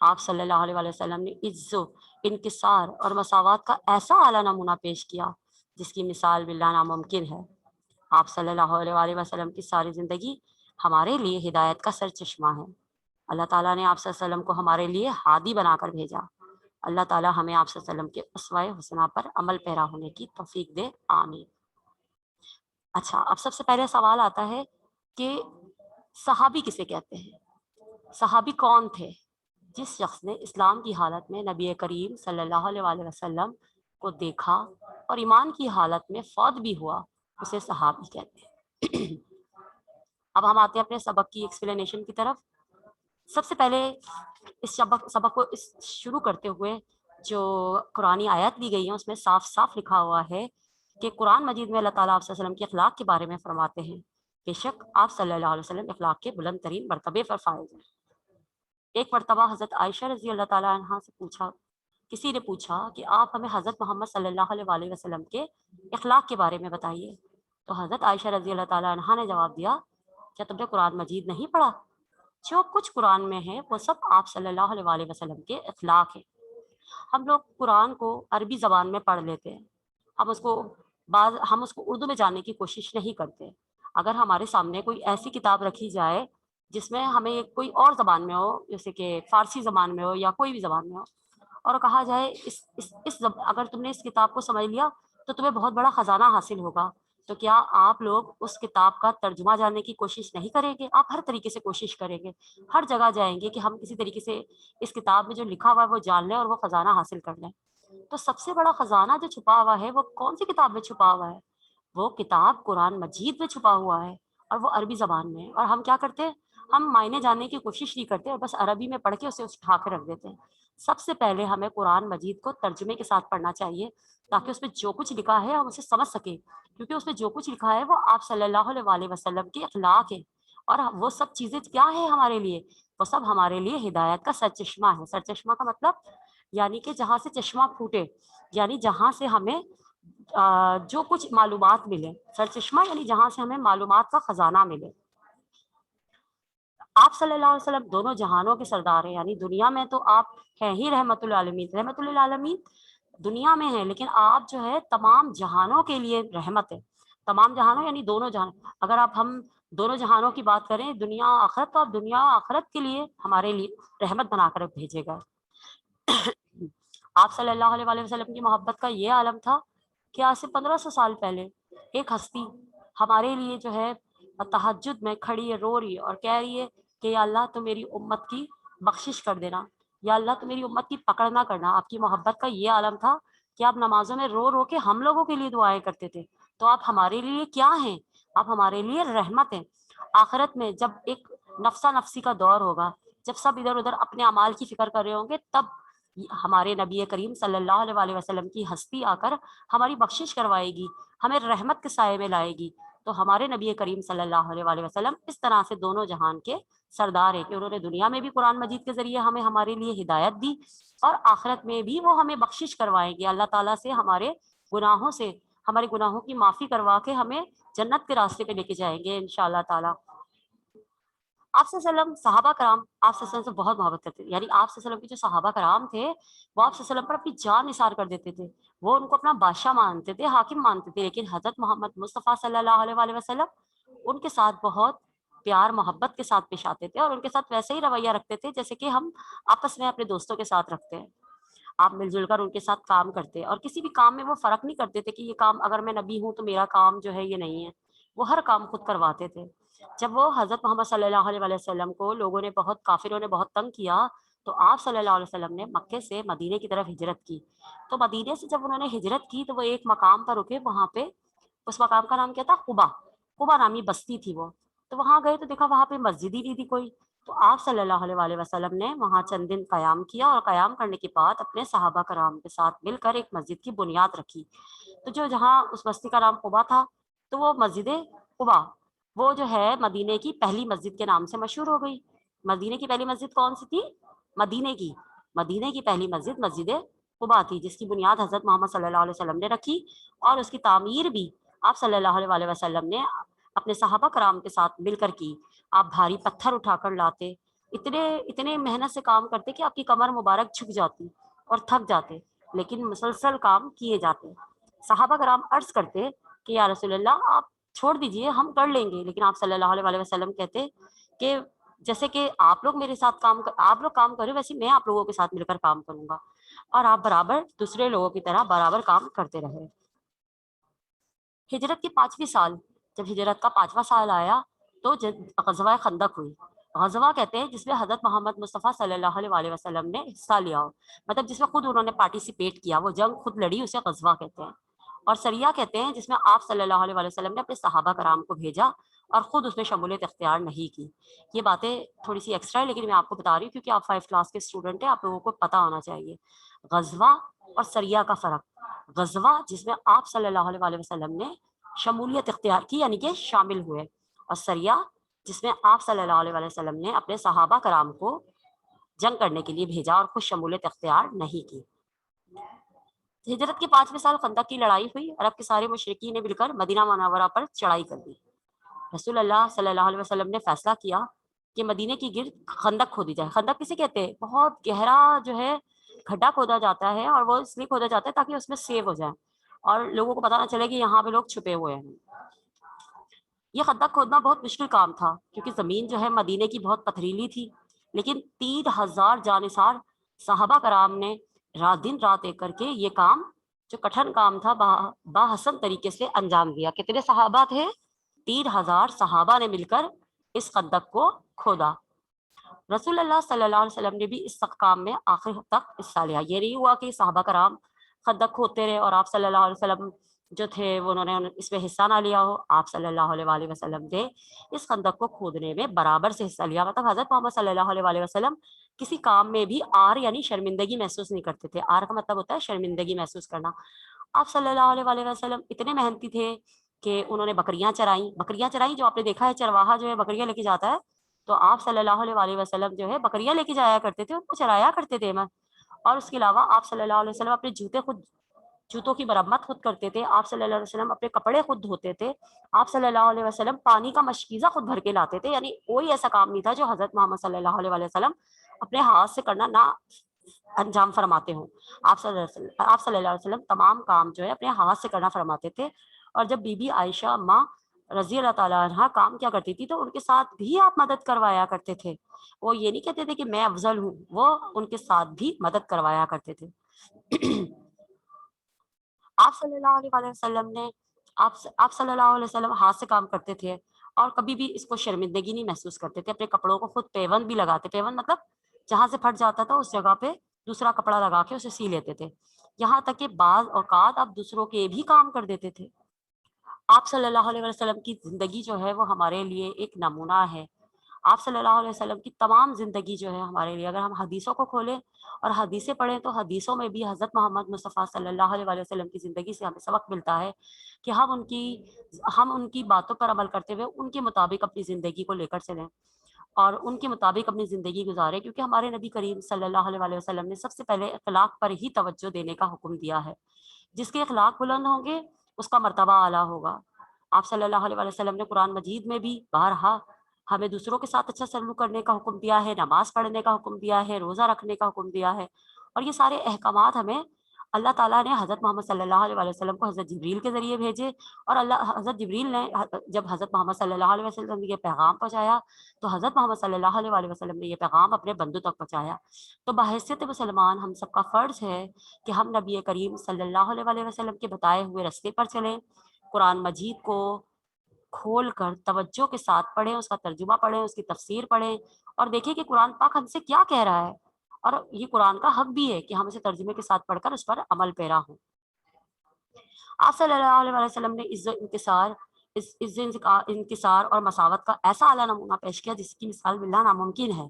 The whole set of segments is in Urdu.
آپ صلی اللہ علیہ وآلہ وسلم نے عز و انکسار اور مساوات کا ایسا اعلیٰ نمونہ پیش کیا جس کی مثال باللہ ناممکن ہے۔ آپ صلی اللہ علیہ وآلہ وسلم کی ساری زندگی ہمارے لیے ہدایت کا سر چشمہ ہے۔ اللہ تعالیٰ نے آپ صلی اللہ علیہ وسلم کو ہمارے لیے ہادی بنا کر بھیجا۔ اللہ تعالیٰ ہمیں آپ صلی اللہ علیہ وسلم کے اسوہ حسنہ پر عمل پیرا ہونے کی توفیق دے، آمین۔ اچھا، اب سب سے پہلے سوال آتا ہے کہ صحابی کسے کہتے ہیں؟ صحابی کون تھے؟ جس شخص نے اسلام کی حالت میں نبی کریم صلی اللہ علیہ وآلہ وسلم کو دیکھا اور ایمان کی حالت میں فوت بھی ہوا، اسے صحابی کہتے ہیں۔ اب ہم آتے ہیں اپنے سبق کی ایکسپلینیشن کی طرف۔ سب سے پہلے اس سبق کو شروع کرتے ہوئے جو قرآنی آیت دی گئی ہے اس میں صاف صاف لکھا ہوا ہے کہ قرآن مجید میں اللہ تعالیٰ آپ صلی اللہ علیہ وسلم کے اخلاق کے بارے میں فرماتے ہیں، بے شک آپ صلی اللہ علیہ وسلم اخلاق کے بلند ترین مرتبے پر فائز ہیں۔ ایک مرتبہ حضرت عائشہ رضی اللہ تعالیٰ عنہا سے کسی نے پوچھا کہ آپ ہمیں حضرت محمد صلی اللہ علیہ وآلہ وسلم کے اخلاق کے بارے میں بتائیے، تو حضرت عائشہ رضی اللہ تعالیٰ عنہا نے جواب دیا، کیا تم نے قرآن مجید نہیں پڑھا؟ جو کچھ قرآن میں ہے وہ سب آپ صلی اللہ علیہ وآلہ وسلم کے اخلاق ہیں۔ ہم لوگ قرآن کو عربی زبان میں پڑھ لیتے ہیں، ہم اس کو اردو میں جاننے کی کوشش نہیں کرتے۔ اگر ہمارے سامنے کوئی ایسی کتاب رکھی جائے جس میں ہمیں کوئی اور زبان میں ہو، جیسے کہ فارسی زبان میں ہو یا کوئی بھی زبان میں ہو، اور کہا جائے اگر تم نے اس کتاب کو سمجھ لیا تو تمہیں بہت بڑا خزانہ حاصل ہوگا، تو کیا آپ لوگ اس کتاب کا ترجمہ جاننے کی کوشش نہیں کریں گے؟ آپ ہر طریقے سے کوشش کریں گے، ہر جگہ جائیں گے کہ ہم کسی طریقے سے اس کتاب میں جو لکھا ہوا ہے وہ جان لیں اور وہ خزانہ حاصل کر لیں۔ تو سب سے بڑا خزانہ جو چھپا ہوا ہے وہ کون سی کتاب میں چھپا ہوا ہے؟ وہ کتاب قرآن مجید میں چھپا ہوا ہے، اور وہ عربی زبان میں ہے۔ اور ہم کیا کرتے ہیں؟ ہم معنی جاننے کی کوشش نہیں کرتے اور بس عربی میں پڑھ کے اسے اٹھا کے رکھ دیتے ہیں۔ سب سے پہلے ہمیں قرآن مجید کو ترجمے کے ساتھ پڑھنا چاہیے تاکہ اس میں جو کچھ لکھا ہے ہم اسے سمجھ سکیں، کیونکہ اس میں جو کچھ لکھا ہے وہ آپ صلی اللہ علیہ وآلہ وسلم کے اخلاق ہے، اور وہ سب چیزیں کیا ہے ہمارے لیے؟ وہ سب ہمارے لیے ہدایت کا سرچشمہ ہے۔ سرچشمہ کا مطلب یعنی کہ جہاں سے چشمہ پھوٹے، یعنی جہاں سے ہمیں جو کچھ معلومات ملے۔ سرچشمہ یعنی جہاں سے ہمیں معلومات کا خزانہ ملے۔ آپ صلی اللہ علیہ وسلم دونوں جہانوں کے سردار ہیں، یعنی دنیا میں تو آپ ہیں ہی رحمت للعالمین، رحمت للعالمین دنیا میں ہے، لیکن آپ جو ہے تمام جہانوں کے لیے رحمت ہے۔ تمام جہانوں یعنی دونوں جہان، اگر ہم دونوں جہانوں کی بات کریں، دنیا آخرت، تو آپ دنیا آخرت کے لیے ہمارے لیے رحمت بنا کر بھیجے گا۔ آپ صلی اللہ علیہ وسلم کی محبت کا یہ عالم تھا کہ آج سے 1500 سال پہلے ایک ہستی ہمارے لیے جو ہے تہجد میں کھڑی ہے، رو رہی ہے اور کہہ رہی ہے کہ یا اللہ تو میری امت کی بخشش کر دینا، یا اللہ تو میری امت کی پکڑ نہ کرنا۔ آپ کی محبت کا یہ عالم تھا کہ آپ نمازوں میں رو رو کے ہم لوگوں کے لیے دعائیں کرتے تھے۔ تو آپ ہمارے لیے کیا ہیں؟ آپ ہمارے لیے رحمت ہیں۔ آخرت میں جب ایک نفسا نفسی کا دور ہوگا، جب سب ادھر ادھر اپنے اعمال کی فکر کر رہے ہوں گے، تب ہمارے نبی کریم صلی اللہ علیہ وآلہ وسلم کی ہستی آ کر ہماری بخشش کروائے گی، ہمیں رحمت کے سائے میں لائے گی۔ تو ہمارے نبی کریم صلی اللہ علیہ وآلہ وسلم اس طرح سے دونوں جہان کے سردار ہے کہ انہوں نے دنیا میں بھی قرآن مجید کے ذریعے ہمیں ہمارے لیے ہدایت دی، اور آخرت میں بھی وہ ہمیں بخشش کروائیں گے، اللہ تعالیٰ سے ہمارے گناہوں کی معافی کروا کے ہمیں جنت کے راستے پہ لے کے جائیں گے انشاءاللہ تعالیٰ۔ آپ صلی اللہ علیہ وسلم صحابہ کرام آپ صلی اللہ علیہ وسلم سے بہت محبت کرتے تھے، یعنی آپ صلی اللہ علیہ وسلم کے جو صحابہ کرام تھے وہ آپ صلی اللہ علیہ وسلم پر اپنی جان نثار کر دیتے تھے، وہ ان کو اپنا بادشاہ مانتے تھے، حاکم مانتے تھے۔ لیکن حضرت محمد مصطفیٰ صلی اللہ علیہ وآلہ وسلم ان کے ساتھ بہت پیار محبت کے ساتھ پیش آتے تھے، اور ان کے ساتھ ویسے ہی رویہ رکھتے تھے جیسے کہ ہم آپس میں اپنے دوستوں کے ساتھ رکھتے ہیں۔ آپ مل جل کر ان کے ساتھ کام کرتے، اور کسی بھی کام میں وہ فرق نہیں کرتے تھے کہ یہ کام اگر میں نبی ہوں تو میرا کام جو ہے یہ نہیں ہے، وہ ہر کام خود کرواتے تھے۔ جب وہ حضرت محمد صلی اللہ علیہ وسلم کو کافروں نے بہت تنگ کیا، تو آپ صلی اللہ علیہ وسلم نے مکے سے مدینے کی طرف ہجرت کی۔ تو مدینے سے جب انہوں نے ہجرت کی تو وہ ایک مقام پر رکے، وہاں پہ اس مقام کا نام کیا تھا؟ قبا۔ قبا نامی بستی تھی وہ، تو وہاں گئے تو دیکھا وہاں پہ مسجد ہی نہیں تھی کوئی، تو آپ صلی اللہ علیہ وآلہ وسلم نے وہاں چند دن قیام کیا، اور قیام کرنے کے بعد اپنے صحابہ کرام کے ساتھ مل کر ایک مسجد کی بنیاد رکھی۔ تو جہاں اس بستی کا نام قبا تھا، تو وہ مسجد قبا وہ جو ہے مدینے کی پہلی مسجد کے نام سے مشہور ہو گئی۔ مدینے کی پہلی مسجد کون سی تھی؟ مدینے کی پہلی مسجد مسجد قبا تھی، جس کی بنیاد حضرت محمد صلی اللہ علیہ وسلم نے رکھی، اور اس کی تعمیر بھی آپ صلی اللہ علیہ وسلم نے اپنے صحابہ کرام کے ساتھ مل کر کی۔ آپ بھاری پتھر اٹھا کر لاتے، اتنے محنت سے کام کرتے کہ آپ کی کمر مبارک جھک جاتی اور تھک جاتے، لیکن مسلسل کام کیے جاتے۔ صحابہ کرام عرض کرتے کہ یا رسول اللہ آپ چھوڑ دیجئے، ہم کر لیں گے، لیکن آپ صلی اللہ علیہ وسلم کہتے کہ جیسے کہ آپ لوگ میرے ساتھ آپ لوگ کام کریں ویسے میں آپ لوگوں کے ساتھ مل کر کام کروں گا، اور آپ برابر دوسرے لوگوں کی طرح برابر کام کرتے رہے۔ ہجرت کے 5ویں سال، جب ہجرت کا 5واں سال آیا تو غزوہ خندق ہوئی۔ غزوہ کہتے ہیں جس میں حضرت محمد مصطفیٰ صلی اللہ علیہ وسلم نے حصہ لیا ہو، مطلب جس میں خود انہوں نے پارٹیسپیٹ کیا، وہ جنگ خود لڑی، اسے غزوہ کہتے ہیں۔ اور سریہ کہتے ہیں جس میں آپ صلی اللہ علیہ وسلم نے اپنے صحابہ کرام کو بھیجا اور خود اس میں شمولیت اختیار نہیں کی۔ یہ باتیں تھوڑی سی ایکسٹرا ہے، لیکن میں آپ کو بتا رہی ہوں کیونکہ آپ 5 کلاس کے اسٹوڈنٹ ہیں، آپ لوگوں کو پتہ ہونا چاہیے غزوہ اور سریہ کا فرق۔ غزوہ جس میں آپ صلی اللہ علیہ وسلم نے شمولیت اختیار کی یعنی کہ شامل ہوئے، اور سریہ جس میں آپ صلی اللہ علیہ وسلم نے اپنے صحابہ کرام کو جنگ کرنے کے لیے بھیجا اور خود شمولیت اختیار نہیں کی۔ ہجرت کے 5ویں سال خندق کی لڑائی ہوئی، عرب کے سارے مشرکین نے مل کر مدینہ منورہ پر چڑھائی کر دی۔ رسول اللہ صلی اللہ علیہ وسلم نے فیصلہ کیا کہ مدینے کی گرد خندق کھودی جائے۔ خندق کسے کہتے ہیں؟ بہت گہرا جو ہے کھڈا کھودا جاتا ہے، اور وہ اس لیے کھودا جاتا ہے تاکہ اس میں سیو ہو جائے اور لوگوں کو پتہ نہ چلے کہ یہاں پہ لوگ چھپے ہوئے ہیں۔ یہ خندق کھودنا بہت مشکل کام تھا کیونکہ زمین جو ہے مدینے کی بہت پتھریلی تھی، لیکن 3000 جانثار صحابہ کرام نے دن رات ایک کر کے یہ کام جو کٹھن کام تھا باحسن طریقے سے انجام دیا۔ کتنے صحابہ تھے؟ 3000 صحابہ نے مل کر اس خندق کو کھودا۔ رسول اللہ صلی اللہ علیہ وسلم نے بھی اس کام میں آخر تک حصہ لیا۔ یہ نہیں ہوا کہ صحابہ کرام خندق کھودتے رہے اور آپ صلی اللہ علیہ وسلم جو تھے وہ انہوں نے اس میں حصہ نہ لیا ہو۔ آپ صلی اللہ علیہ وسلم نے اس خندق کو کھودنے میں برابر سے حصہ لیا، مطلب حضرت محمد صلی اللہ علیہ وسلم کسی کام میں بھی آر یعنی شرمندگی محسوس نہیں کرتے تھے۔ آر کا مطلب ہوتا ہے شرمندگی محسوس کرنا۔ آپ صلی اللہ علیہ وسلم اتنے محنتی تھے کہ انہوں نے بکریاں چرائیں، جو آپ نے دیکھا ہے چرواہا جو ہے بکریاں لے کے جاتا ہے، تو آپ صلی اللہ علیہ وسلم جو ہے بکریاں لے کے جایا کرتے تھے، ان کو چرایا کرتے تھے۔ اور اس کے علاوہ آپ صلی اللہ علیہ وسلم اپنے جوتوں کی مرمت خود کرتے تھے۔ آپ صلی اللہ علیہ وسلم اپنے کپڑے خود دھوتے تھے۔ آپ صلی اللہ علیہ وسلم پانی کا مشکیزہ خود بھر کے لاتے تھے، یعنی کوئی ایسا کام نہیں تھا جو حضرت محمد صلی اللہ علیہ وسلم اپنے ہاتھ سے کرنا نہ انجام فرماتے ہوں۔ آپ صلی اللہ علیہ وسلم تمام کام جو ہے اپنے ہاتھ سے کرنا فرماتے تھے، اور جب بی بی عائشہ اماں رضی اللہ تعالیٰ عنہ کام کیا کرتی تھی تو ان کے ساتھ بھی آپ مدد کروایا کرتے تھے۔ وہ یہ نہیں کہتے تھے کہ میں افضل ہوں، وہ ان کے ساتھ بھی مدد کروایا کرتے تھے۔ آپ صلی اللہ علیہ وسلم نے آپ صلی اللہ علیہ وسلم ہاتھ سے کام کرتے تھے اور کبھی بھی اس کو شرمندگی نہیں محسوس کرتے تھے۔ اپنے کپڑوں کو خود پیوند بھی لگاتے، پیوند مطلب جہاں سے پھٹ جاتا تھا اس جگہ پہ دوسرا کپڑا لگا کے اسے سی لیتے تھے، یہاں تک کہ بعض اوقات آپ دوسروں کے بھی کام کر دیتے تھے۔ آپ صلی اللہ علیہ وسلم کی زندگی جو ہے وہ ہمارے لیے ایک نمونہ ہے۔ آپ صلی اللہ علیہ وسلم کی تمام زندگی جو ہے ہمارے لیے، اگر ہم حدیثوں کو کھولیں اور حدیثیں پڑھیں تو حدیثوں میں بھی حضرت محمد مصطفیٰ صلی اللہ علیہ وسلم کی زندگی سے ہمیں سبق ملتا ہے کہ ہم ان کی باتوں پر عمل کرتے ہوئے ان کے مطابق اپنی زندگی کو لے کر چلیں اور ان کے مطابق اپنی زندگی گزارے، کیونکہ ہمارے نبی کریم صلی اللہ علیہ وسلم نے سب سے پہلے اخلاق پر ہی توجہ دینے کا حکم دیا ہے۔ جس کے اخلاق بلند ہوں گے اس کا مرتبہ اعلیٰ ہوگا۔ آپ صلی اللہ علیہ وسلم نے قرآن مجید میں بھی بارہا ہمیں دوسروں کے ساتھ اچھا سلوک کرنے کا حکم دیا ہے، نماز پڑھنے کا حکم دیا ہے، روزہ رکھنے کا حکم دیا ہے، اور یہ سارے احکامات ہمیں اللہ تعالیٰ نے حضرت محمد صلی اللہ علیہ وسلم کو حضرت جبریل کے ذریعے بھیجے، اور حضرت جبریل نے جب حضرت محمد صلی اللہ علیہ وسلم نے یہ پیغام پہنچایا تو حضرت محمد صلی اللہ علیہ وسلم نے یہ پیغام اپنے بندوں تک پہنچایا۔ تو بحیثیت مسلمان ہم سب کا فرض ہے کہ ہم نبی کریم صلی اللہ علیہ وسلم کے بتائے ہوئے راستے پر چلیں، قرآن مجید کو کھول کر توجہ کے ساتھ پڑھیں، اس کا ترجمہ پڑھیں، اس کی تفسیر پڑھیں، اور دیکھیں کہ قرآن پاک ہم سے کیا کہہ رہا ہے، اور یہ قرآن کا حق بھی ہے کہ ہم اسے ترجمے کے ساتھ پڑھ کر اس پر عمل پیرا ہوں۔ آپ صلی اللہ علیہ وسلم نے انکسار اور مساوت کا ایسا اعلیٰ نمونہ پیش کیا جس کی مثال ملنا ناممکن ہے۔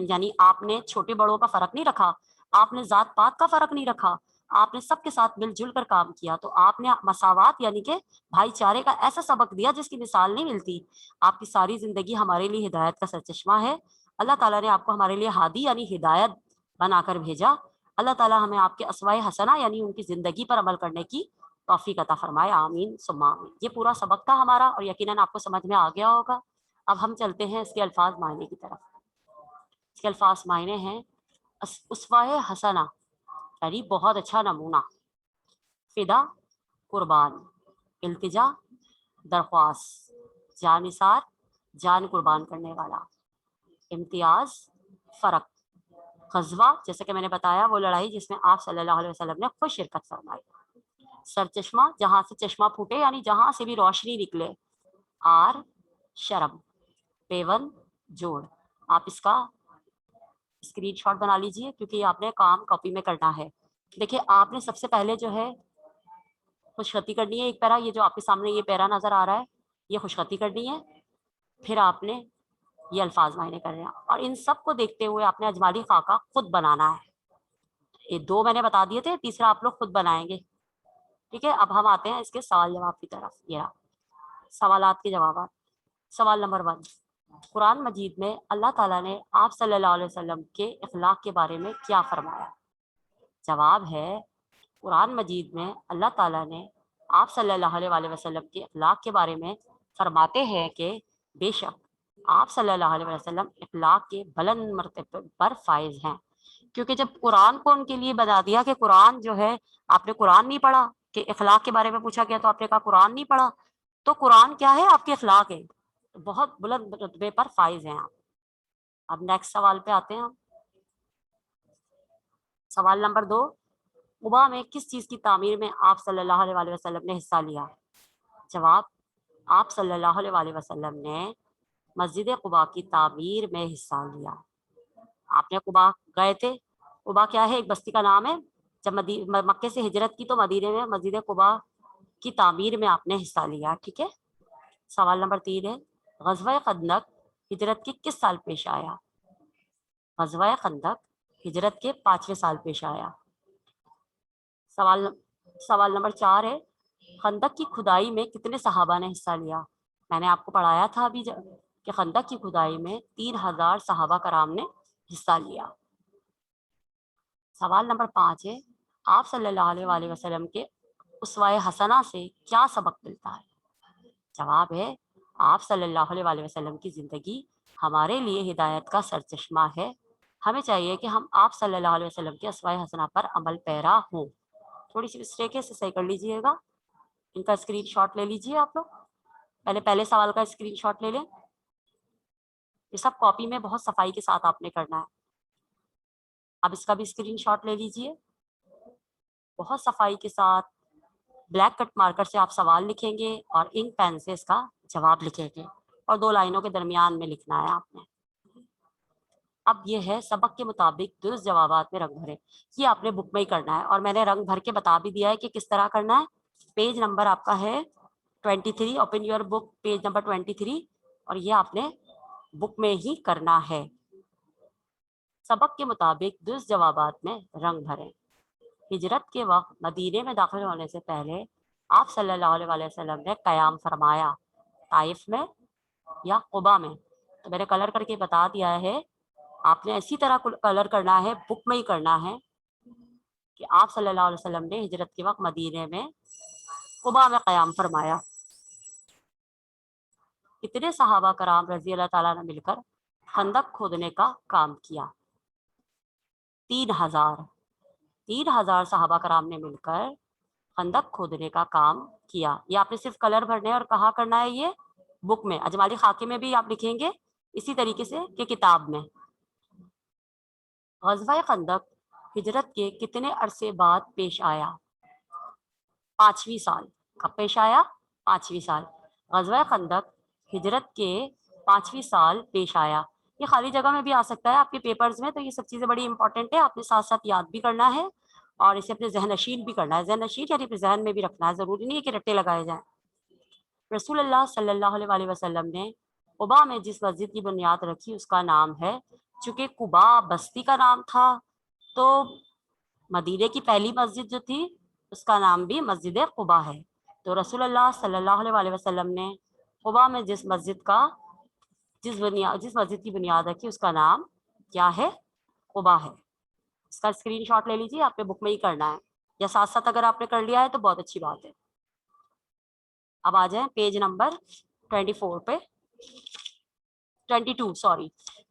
یعنی آپ نے چھوٹے بڑوں کا فرق نہیں رکھا، آپ نے ذات پات کا فرق نہیں رکھا، آپ نے سب کے ساتھ مل جل کر کام کیا، تو آپ نے مساوات یعنی کہ بھائی چارے کا ایسا سبق دیا جس کی مثال نہیں ملتی۔ آپ کی ساری زندگی ہمارے لیے ہدایت کا سرچشمہ ہے۔ اللہ تعالیٰ نے آپ کو ہمارے لیے ہادی یعنی ہدایت بنا کر بھیجا۔ اللہ تعالیٰ ہمیں آپ کے اسوائے حسنہ یعنی ان کی زندگی پر عمل کرنے کی توفیق عطا فرمائے، آمین ثم آمین۔ یہ پورا سبق تھا ہمارا اور یقیناً آپ کو سمجھ میں آ گیا ہوگا۔ اب ہم چلتے ہیں اس کے الفاظ معنی کی طرف۔ کے الفاظ معنی ہیں اسوہ حسنہ یعنی بہت اچھا نمونہ، فدا قربان، التجا درخواست، جانثار جان قربان کرنے والا، امتیاز فرق، غزوہ جیسے کہ میں نے بتایا وہ لڑائی جس میں آپ صلی اللہ علیہ وسلم نے خود شرکت فرمائی، سرچشمہ جہاں سے چشمہ پھوٹے یعنی جہاں سے بھی روشنی نکلے، آر شرم، پیون جوڑ۔ آپ اس کا اسکرین شاٹ بنا لیجئے کیونکہ یہ آپ نے کام کاپی میں کرنا ہے۔ دیکھیے آپ نے سب سے پہلے جو ہے خوشخطی کرنی ہے، ایک پیرا یہ جو آپ کے سامنے یہ پیرا نظر آ رہا ہے یہ خوشخطی کرنی ہے، پھر آپ نے یہ الفاظ معنی کر رہے ہیں اور ان سب کو دیکھتے ہوئے آپ نے اجمالی خاکہ خود بنانا ہے۔ یہ دو میں نے بتا دیے تھے، تیسرا آپ لوگ خود بنائیں گے، ٹھیک ہے۔ اب ہم آتے ہیں اس کے سوال جواب کی طرف۔ یہ سوالات کے جوابات۔ سوال نمبر 1، قرآن مجید میں اللہ تعالیٰ نے آپ صلی اللہ علیہ وسلم کے اخلاق کے بارے میں کیا فرمایا؟ جواب ہے قرآن مجید میں اللہ تعالیٰ نے آپ صلی اللہ علیہ وسلم کے اخلاق کے بارے میں فرماتے ہیں کہ بے شک آپ صلی اللہ علیہ وسلم اخلاق کے بلند مرتبے پر فائز ہیں، کیونکہ جب قرآن کو ان کے لیے بتا دیا کہ قرآن جو ہے، آپ نے قرآن نہیں پڑھا، کہ اخلاق کے بارے میں پوچھا گیا تو آپ نے کہا قرآن نہیں پڑھا، تو قرآن کیا ہے؟ آپ کے اخلاق ہے، بہت بلند رتبے پر فائز ہیں آپ۔ اب نیکسٹ سوال پہ آتے ہیں ہم۔ سوال نمبر 2، قباء میں کس چیز کی تعمیر میں آپ صلی اللہ علیہ وسلم نے حصہ لیا؟ جواب، آپ صلی اللہ علیہ وسلم نے مسجد قباء کی تعمیر میں حصہ لیا۔ آپ نے قباء گئے تھے، قباء کیا ہے؟ ایک بستی کا نام ہے۔ جب مکے سے ہجرت کی تو مدینے میں مسجد قباء کی تعمیر میں آپ نے حصہ لیا، ٹھیک ہے۔ سوال نمبر 3 ہے، غزوہ خندق ہجرت کے کس سال پیش آیا؟ غزوہ خندق ہجرت کے 5ویں سال پیش آیا۔ سوال نمبر 4 ہے، خندق کی کھدائی میں کتنے صحابہ نے حصہ لیا؟ میں نے آپ کو پڑھایا تھا ابھی کہ خندق کی کھدائی میں 3000 صحابہ کرام نے حصہ لیا۔ سوال نمبر 5 ہے، آپ صلی اللہ علیہ وسلم کے اسوہ حسنہ سے کیا سبق ملتا ہے؟ جواب ہے، آپ صلی اللہ علیہ وسلم کی زندگی ہمارے لیے ہدایت کا سرچشمہ ہے، ہمیں چاہیے کہ ہم آپ صلی اللہ علیہ وسلم کے اسوہ حسنہ پر عمل پیرا ہوں۔ تھوڑی سی مسٹیک ہے، اسے صحیح کر لیجئے گا، ان کا اسکرین شاٹ لے لیجئے۔ آپ لوگ پہلے سوال کا اسکرین شاٹ لے لیں، یہ سب کاپی میں بہت صفائی کے ساتھ آپ نے کرنا ہے۔ اب اس کا بھی اسکرین شاٹ لے لیجئے، بہت صفائی کے ساتھ بلیک کٹ مارکر سے آپ سوال لکھیں گے اور انک پین سے اس کا جواب لکھیں گے اور 2 لائنوں کے درمیان میں لکھنا ہے آپ نے۔ اب یہ ہے سبق کے مطابق درست جوابات میں رنگ بھریں، یہ آپ نے بک میں ہی کرنا ہے اور میں نے رنگ بھر کے بتا بھی دیا ہے کہ کس طرح کرنا ہے۔ پیج نمبر آپ کا ہے 23، open your book page number 23، اور یہ آپ نے بک میں ہی کرنا ہے۔ سبق کے مطابق درست جوابات میں رنگ بھریں۔ ہجرت کے وقت مدینے میں داخل ہونے سے پہلے آپ صلی اللہ علیہ وسلم نے قیام فرمایا، طائف میں یا قباء میں؟ تو میں نے کلر کر کے بتا دیا ہے، آپ نے اسی طرح کلر کرنا ہے، بک میں ہی کرنا ہے کہ آپ صلی اللہ علیہ وسلم نے ہجرت کے وقت مدینے میں قباء میں قیام فرمایا۔ کتنے صحابہ کرام رضی اللہ تعالیٰ نے مل کر خندق کھودنے کا کام کیا؟ 3000 صحابہ کرام نے مل کر خندق کھودنے کا کام کیا۔ یہ آپ نے صرف کلر بھرنے اور کہاں کرنا ہے؟ یہ بک میں، اجمالی خاکے میں بھی آپ لکھیں گے اسی طریقے سے کہ کتاب میں۔ غزوہ خندق ہجرت کے کتنے عرصے بعد پیش آیا؟ 5ویں سال۔ کب پیش آیا؟ 5ویں سال۔ غزوہ خندق ہجرت کے 5ویں سال پیش آیا۔ یہ خالی جگہ میں بھی آ سکتا ہے آپ کے پیپرز میں، تو یہ سب چیزیں بڑی امپورٹنٹ ہے، آپ نے ساتھ ساتھ یاد بھی کرنا ہے اور اسے اپنے ذہن نشین بھی کرنا ہے۔ ذہن نشین یعنی اپنے ذہن میں بھی رکھنا ہے، ضروری نہیں ہے کہ رٹے لگائے جائیں۔ رسول اللہ صلی اللہ علیہ وسلم نے قباء میں جس مسجد کی بنیاد رکھی اس کا نام ہے، چونکہ قباء بستی کا نام تھا تو مدینے کی پہلی مسجد جو تھی اس کا نام بھی مسجد قباء ہے۔ تو رسول اللہ صلی اللہ علیہ وسلم نے قباء میں جس مسجد کی بنیاد رکھی اس کا نام کیا ہے؟ قباء ہے۔ اس کا اسکرین شاٹ لے لیجیے، آپ نے بک میں ہی کرنا ہے یا ساتھ ساتھ اگر آپ نے کر لیا ہے تو بہت اچھی بات ہے۔ اب آ جائیں پیج نمبر 24 پہ، 22 سوری،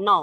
9,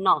9।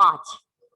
5,